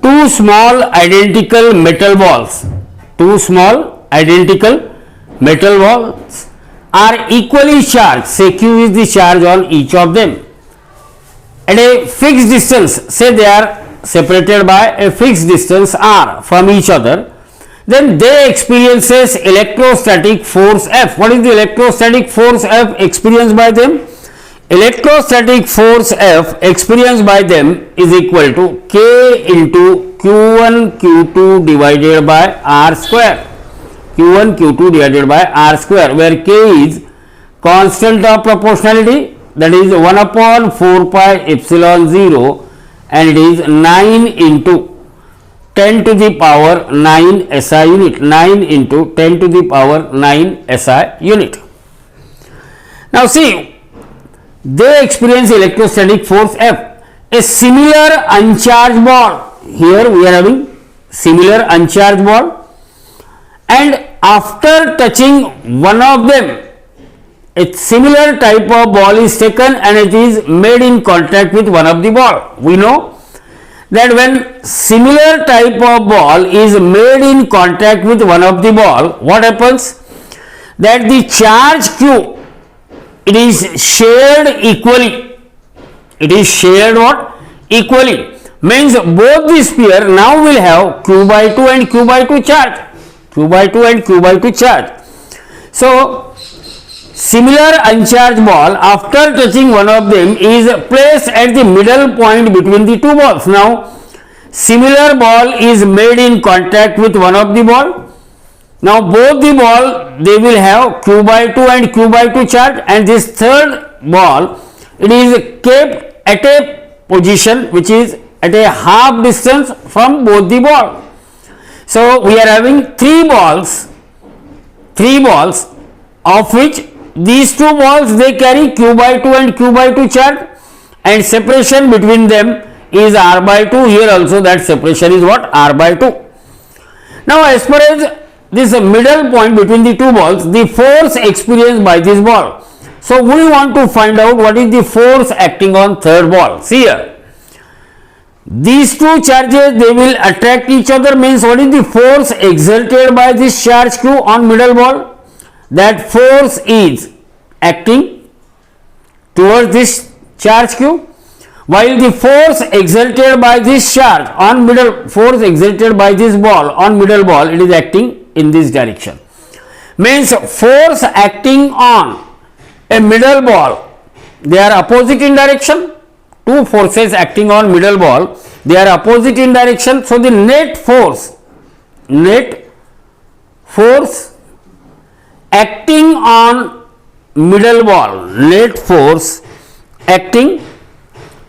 two small identical metal balls, are equally charged, say q is the charge on each of them, at a fixed distance, say they are separated by a fixed distance r from each other, then they experiences electrostatic force F. What is the electrostatic force F experienced by them? Electrostatic force F experienced by them is equal to K into Q1 Q2 divided by R square. Q1 Q2 divided by R square, where K is constant of proportionality, that is 1 upon 4 pi epsilon 0, and it is 9 into 10 to the power 9 SI unit, 9 into 10 to the power 9 SI unit. Now see, they experience electrostatic force F. A similar uncharged ball, here we are having similar uncharged ball, and after touching one of them, a similar type of ball is taken and it is made in contact with one of the ball. We know that when similar type of ball is made in contact with one of the ball, what happens? That the charge Q, it is shared equally. It is shared what? Equally. Means both the sphere now will have Q by 2 and Q by 2 charge. Q by 2 and Q by 2 charge. So, similar uncharged ball, after touching one of them, is placed at the middle point between the two balls. Now, similar ball is made in contact with one of the ball. Now, both the ball, they will have Q by 2 and Q by 2 charge, and this third ball, it is kept at a position which is at a half distance from both the ball. So, we are having three balls, of which these two balls, they carry Q by 2 and Q by 2 charge, and separation between them is R by 2. Here also that separation is what? R by 2. Now, as far as this middle point between the two balls, the force experienced by this ball. So, we want to find out what is the force acting on third ball. See here, these two charges, they will attract each other, means what is the force exerted by this charge Q on middle ball? That force is acting towards this charge Q, while the force exerted by this charge on middle, force exerted by this ball on middle ball, it is acting in this direction. Means force acting on a middle ball, they are opposite in direction. Two forces acting on middle ball, they are opposite in direction. So, the net force acting on middle ball, net force acting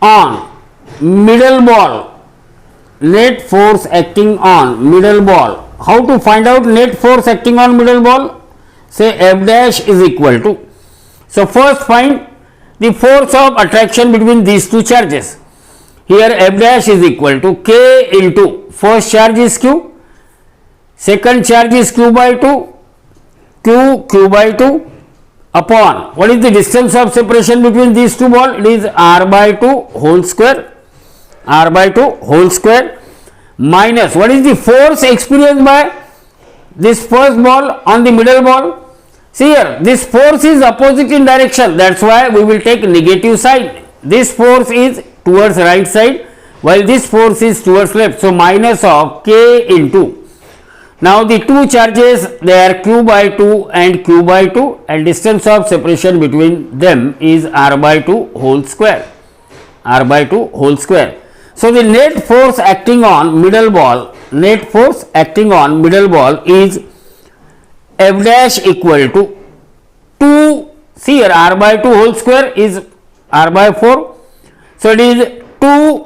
on middle ball, net force acting on middle ball. How to find out net force acting on middle ball? Say F dash is equal to, so first find the force of attraction between these two charges. Here F dash is equal to K into first charge is Q, second charge is Q by 2, Q by 2 upon, what is the distance of separation between these two balls? It is R by 2 whole square, R by 2 whole square, minus what is the force experienced by this first ball on the middle ball? See here, this force is opposite in direction, that is why we will take negative side. This force is towards right side, while this force is towards left. So, minus of K into, now the two charges, they are Q by 2 and Q by 2, and distance of separation between them is R by 2 whole square, R by 2 whole square. So, the net force acting on middle ball, net force acting on middle ball is F dash equal to 2, see here R by 2 whole square is R by 4. So, it is 2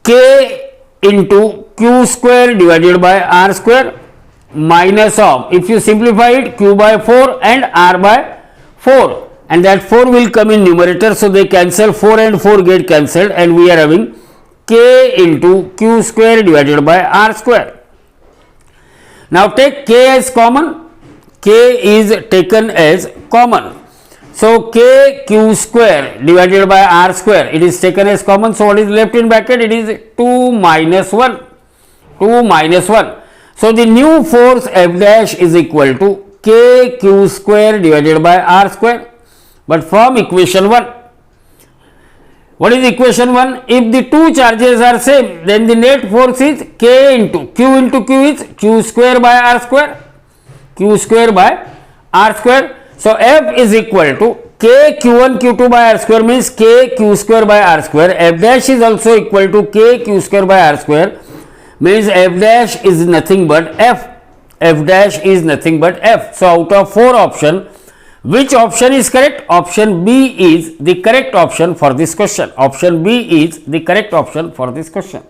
K into Q square divided by R square minus of, if you simplify it, Q by 4 and R by 4, and that 4 will come in numerator. So, they cancel, 4 and 4 get cancelled, and we are having K into Q square divided by R square. Now, take K as common, K is taken as common. So k q square divided by r square, it is taken as common. So what is left in bracket? It is 2 minus 1. 2 minus 1. So the new force F dash is equal to k q square divided by r square. But from equation 1, what is equation 1? If the two charges are same, then the net force is k into q is q square by r square. Q square by r square. So F is equal to k q1 q2 by r square, means k q square by r square. F dash is also equal to k q square by r square, means F dash is nothing but F. F dash is nothing but F. So out of 4 options, which option is correct? Option B is the correct option for this question. Option B is the correct option for this question.